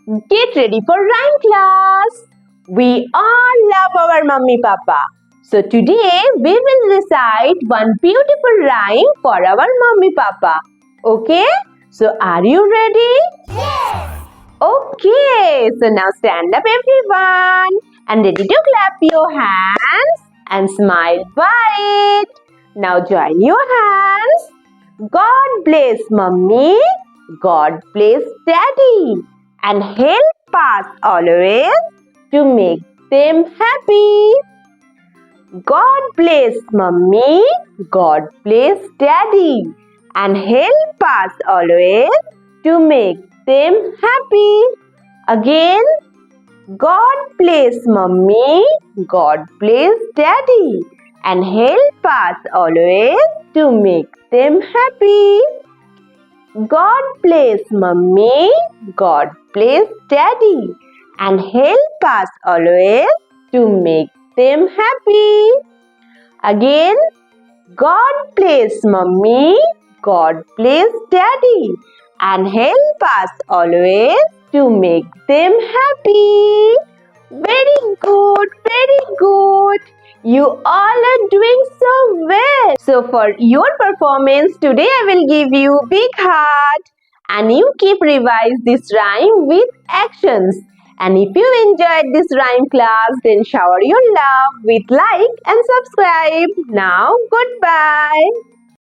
Get ready for rhyme class. We all love our mummy papa. So today we will recite one beautiful rhyme for our mummy papa. Okay? So are you ready? Yes! Okay. So now stand up everyone and ready to clap your hands and smile wide. Now join your hands. God bless mummy. God bless daddy. And help us always to make them happy. God bless mummy, God bless daddy, and help us always to make them happy. Again, God bless mummy, God bless daddy, and help us always to make them happy. God bless mummy, God bless daddy, and help us always to make them happy. Again, God bless mummy, God bless daddy, and help us always to make them happy. Very good, very good. You all are doing so well. So for your performance today I will give you big heart and you keep revise this rhyme with actions. And if you enjoyed this rhyme class then shower your love with like and subscribe. Now goodbye.